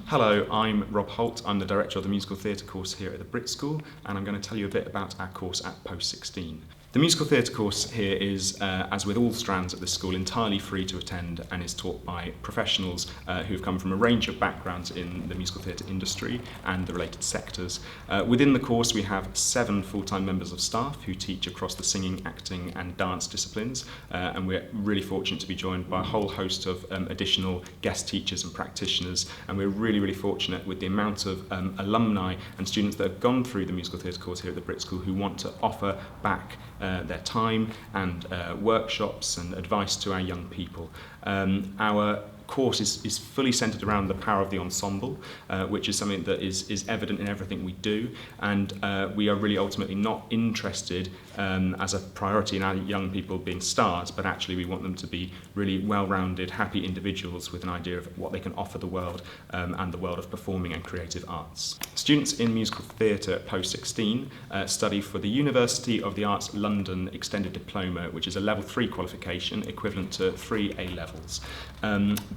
Hello, I'm Rob Holt. I'm the Director of the Musical Theatre course here at the BRIT School, and I'm going to tell you a bit about our course at Post 16. The Musical Theatre course here is, as with all strands at this school, entirely free to attend and is taught by professionals who've come from a range of backgrounds in the musical theatre industry and the related sectors. Within the course we have 7 full-time members of staff who teach across the singing, acting and dance disciplines, and we're really fortunate to be joined by a whole host of additional guest teachers and practitioners, and we're really fortunate with the amount of alumni and students that have gone through the Musical Theatre course here at the BRIT School who want to offer back their time and workshops and advice to our young people. Our course is fully centred around the power of the ensemble, which is something that is evident in everything we do, and we are really ultimately not interested as a priority in our young people being stars, but actually we want them to be really well-rounded, happy individuals with an idea of what they can offer the world and the world of performing and creative arts. Students in musical theatre at Post 16 study for the University of the Arts London Extended Diploma, which is a level 3 qualification equivalent to 3 A-levels.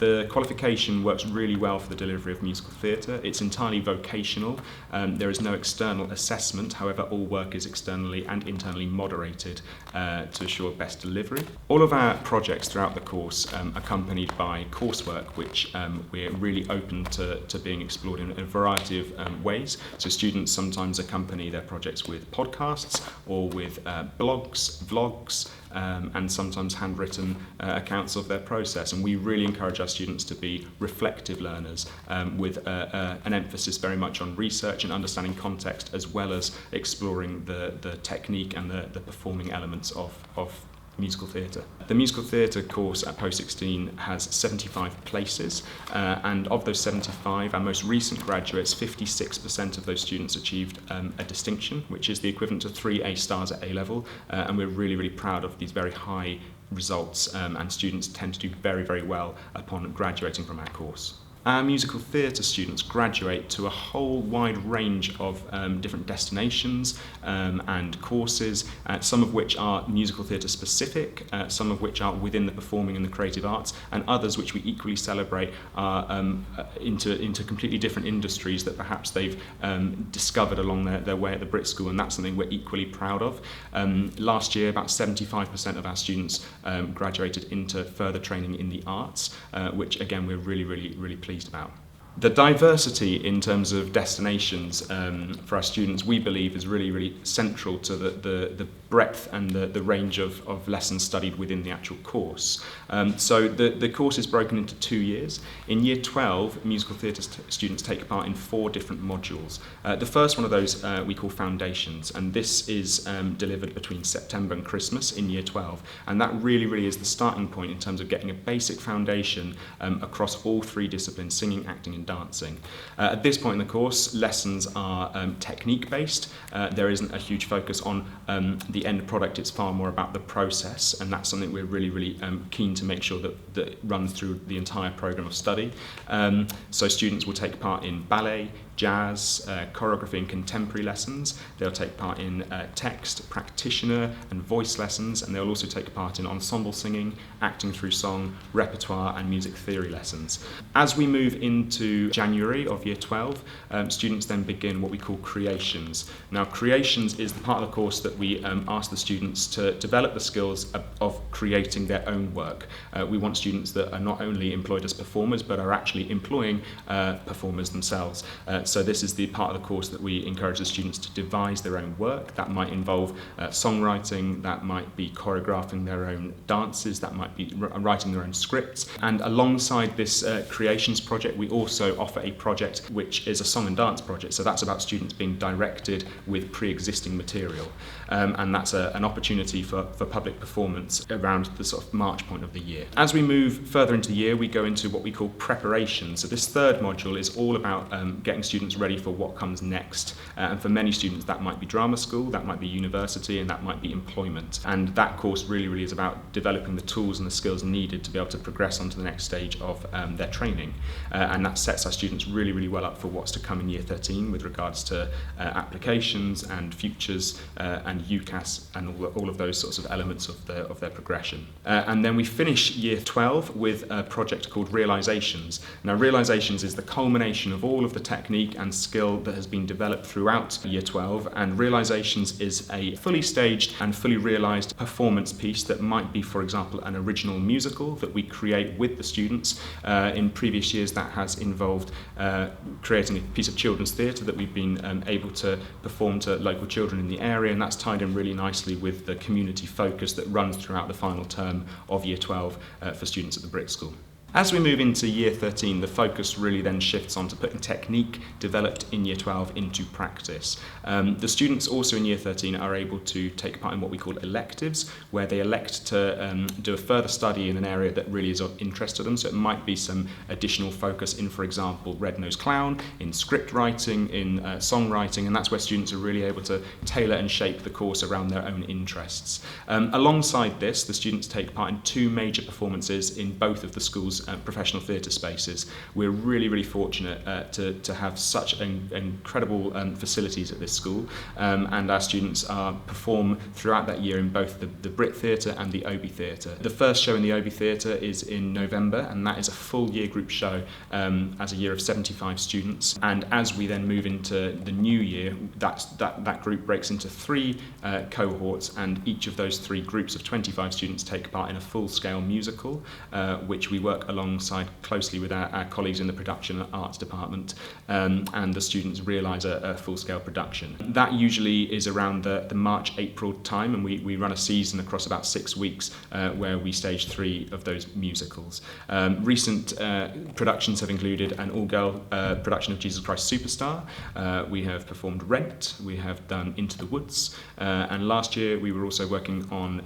The qualification works really well for the delivery of musical theatre. It's entirely vocational. There is no external assessment, however all work is externally and internally moderated to assure best delivery. All of our projects throughout the course accompanied by coursework, which we're really open to being explored in a variety of ways. So students sometimes accompany their projects with podcasts or with blogs, vlogs, and sometimes handwritten accounts of their process, and we really encourage our students to be reflective learners with an emphasis very much on research and understanding context, as well as exploring the technique and the performing elements of musical theatre. The musical theatre course at Post 16 has 75 places, and of those 75, our most recent graduates, 56% of those students achieved a distinction, which is the equivalent to 3 A stars at A level, and we're really proud of these very high results, and students tend to do very well upon graduating from our course. Our musical theatre students graduate to a whole wide range of different destinations and courses, some of which are musical theatre specific, some of which are within the performing and the creative arts, and others which we equally celebrate are into completely different industries that perhaps they've discovered along their way at the BRIT School, and that's something we're equally proud of. Last year, about 75% of our students graduated into further training in the arts, which again we're really pleased about. The diversity in terms of destinations for our students, we believe, is really central to the breadth and the range of lessons studied within the actual course. So the course is broken into 2 years. In year 12, musical theatre students take part in 4 different modules. The first one of those we call Foundations, and this is delivered between September and Christmas in year 12, and that really is the starting point in terms of getting a basic foundation across all 3 disciplines, singing, acting and dancing. At this point in the course, lessons are technique-based. There isn't a huge focus on the end product, it's far more about the process, and that's something we're really keen to make sure that runs through the entire programme of study. So students will take part in ballet, jazz, choreography and contemporary lessons. They'll take part in text, practitioner and voice lessons, and they'll also take part in ensemble singing, acting through song, repertoire and music theory lessons. As we move into January of year 12, students then begin what we call Creations. Now Creations is the part of the course that we ask the students to develop the skills of creating their own work. We want students that are not only employed as performers but are actually employing performers themselves. So this is the part of the course that we encourage the students to devise their own work. That might involve songwriting, that might be choreographing their own dances, that might be writing their own scripts. And alongside this Creations project, we also offer a project which is a song and dance project. So that's about students being directed with pre-existing material. And that's an opportunity for public performance around the sort of March point of the year. As we move further into the year, we go into what we call preparation. So this 3rd module is all about getting students students ready for what comes next. And for many students that might be drama school, that might be university, and that might be employment. And that course really is about developing the tools and the skills needed to be able to progress onto the next stage of their training. And that sets our students really well up for what's to come in year 13 with regards to applications and futures and UCAS and all of those sorts of elements of their progression. And then we finish year 12 with a project called Realizations. Now, Realizations is the culmination of all of the technique and skill that has been developed throughout year 12, and Realizations is a fully staged and fully realized performance piece that might be, for example, an original musical that we create with the students. In previous years that has involved creating a piece of children's theatre that we've been able to perform to local children in the area, and that's tied in really nicely with the community focus that runs throughout the final term of year 12 for students at the BRIT School. As we move into year 13, the focus really then shifts on to putting technique developed in year 12 into practice. The students also in year 13 are able to take part in what we call electives, where they elect to do a further study in an area that really is of interest to them. So it might be some additional focus in, for example, Red-Nosed Clown, in script writing, in songwriting, and that's where students are really able to tailor and shape the course around their own interests. Alongside this, the students take part in 2 major performances in both of the school's professional theatre spaces. We're really fortunate to have such incredible facilities at this school, and our students perform throughout that year in both the BRIT Theatre and the OB Theatre. The first show in the OB Theatre is in November, and that is a full year group show as a year of 75 students. And as we then move into the new year, that group breaks into 3 cohorts, and each of those 3 groups of 25 students take part in a full-scale musical, which we work alongside closely with our colleagues in the production and arts department, and the students realise a full-scale production. That usually is around the March-April time, and we run a season across about 6 weeks where we stage 3 of those musicals. Recent productions have included an all-girl production of Jesus Christ Superstar. We have performed Rent, we have done Into the Woods, and last year we were also working on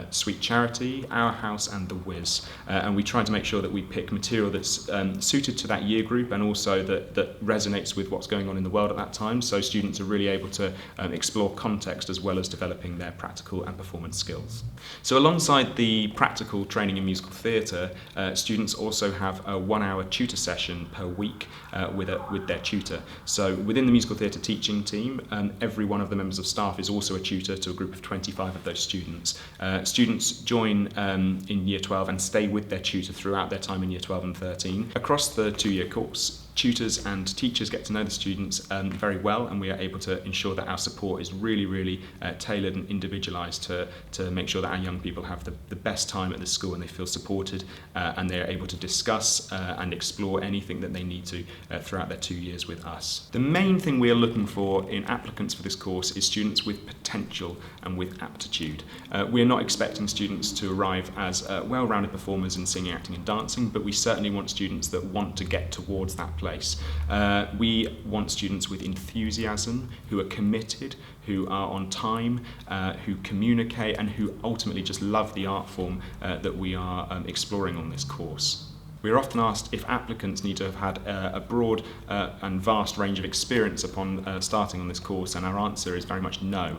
Sweet Charity, Our House and The Wiz, and we try to make sure that we pick material that's suited to that year group and also that resonates with what's going on in the world at that time, so students are really able to explore context as well as developing their practical and performance skills. So alongside the practical training in musical theatre, students also have a 1-hour tutor session per week with their tutor. So within the musical theatre teaching team, every one of the members of staff is also a tutor to a group of 25 of those students. Students join in year 12 and stay with their tutor throughout their time in year 12 and 13. Across the 2-year course, tutors and teachers get to know the students very well, and we are able to ensure that our support is really tailored and individualised to make sure that our young people have the best time at the school and they feel supported and they're able to discuss and explore anything that they need to throughout their 2 years with us. The main thing we are looking for in applicants for this course is students with potential and with aptitude. We are not expecting students to arrive as well-rounded performers in singing, acting and dancing, but we certainly want students that want to get towards that place. We want students with enthusiasm, who are committed, who are on time, who communicate, and who ultimately just love the art form that we are exploring on this course. We are often asked if applicants need to have had a broad and vast range of experience upon starting on this course, and our answer is very much no.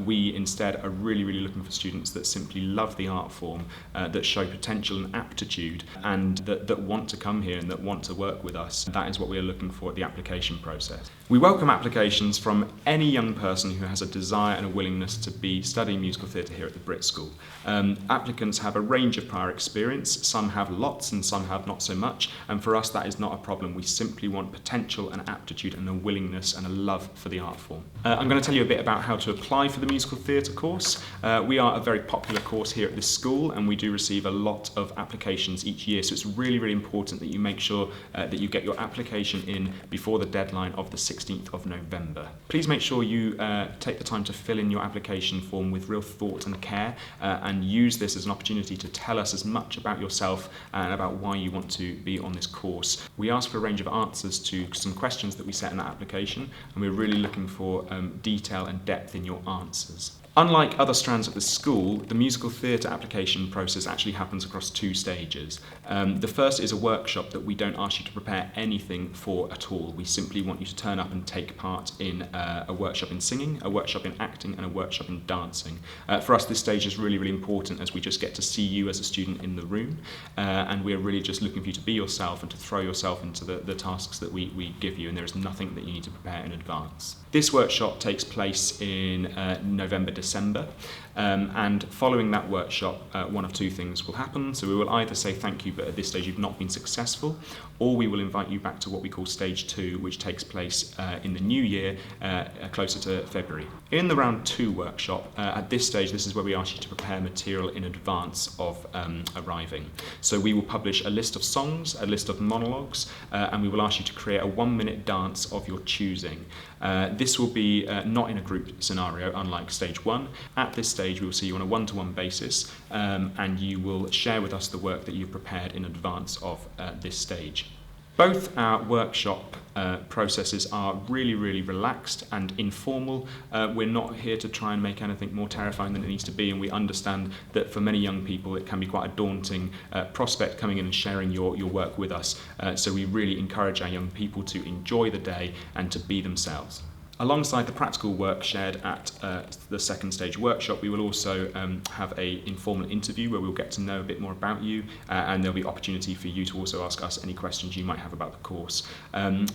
We instead are really looking for students that simply love the art form, that show potential and aptitude, and that want to come here and that want to work with us. That is what we are looking for at the application process. We welcome applications from any young person who has a desire and a willingness to be studying musical theatre here at the BRIT School. Applicants have a range of prior experience. Some have lots and some have not so much, and for us that is not a problem. We simply want potential and aptitude and a willingness and a love for the art form. I'm going to tell you a bit about how to apply for the musical theatre course. We are a very popular course here at this school, and we do receive a lot of applications each year, so it's really important that you make sure that you get your application in before the deadline of the 16th of November. Please make sure you take the time to fill in your application form with real thought and care, and use this as an opportunity to tell us as much about yourself and about why you want to be on this course. We ask for a range of answers to some questions that we set in that application, and we're really looking for detail and depth in your answers. Unlike other strands of the school, the musical theatre application process actually happens across 2 stages. The first is a workshop that we don't ask you to prepare anything for at all. We simply want you to turn up and take part in a workshop in singing, a workshop in acting, and a workshop in dancing. For us, this stage is really, really important as we just get to see you as a student in the room, and we're really just looking for you to be yourself and to throw yourself into the tasks that we give you, and there is nothing that you need to prepare in advance. This workshop takes place in November, December, and following that workshop, one of 2 things will happen. So we will either say thank you, but at this stage you've not been successful, or we will invite you back to what we call stage 2, which takes place in the new year, closer to February. In the round 2 workshop, at this stage, this is where we ask you to prepare material in advance of arriving. So we will publish a list of songs, a list of monologues, and we will ask you to create a 1-minute dance of your choosing. This will be not in a group scenario, unlike stage 1. At this stage, we will see you on a one-to-one basis, and you will share with us the work that you've prepared in advance of this stage. Both our workshop processes are really, really relaxed and informal. We're not here to try and make anything more terrifying than it needs to be, and we understand that for many young people it can be quite a daunting prospect coming in and sharing your work with us. So we really encourage our young people to enjoy the day and to be themselves. Alongside the practical work shared at the second stage workshop, we will also have an informal interview where we'll get to know a bit more about you, and there'll be opportunity for you to also ask us any questions you might have about the course.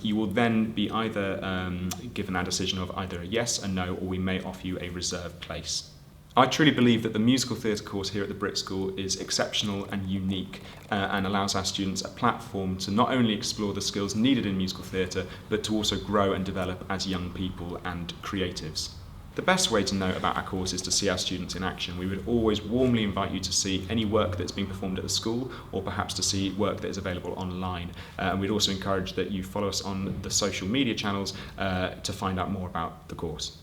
You will then be either given our decision of either a yes, a no, or we may offer you a reserved place. I truly believe that the musical theatre course here at the BRIT School is exceptional and unique, and allows our students a platform to not only explore the skills needed in musical theatre, but to also grow and develop as young people and creatives. The best way to know about our course is to see our students in action. We would always warmly invite you to see any work that's being performed at the school, or perhaps to see work that is available online. And we'd also encourage that you follow us on the social media channels to find out more about the course.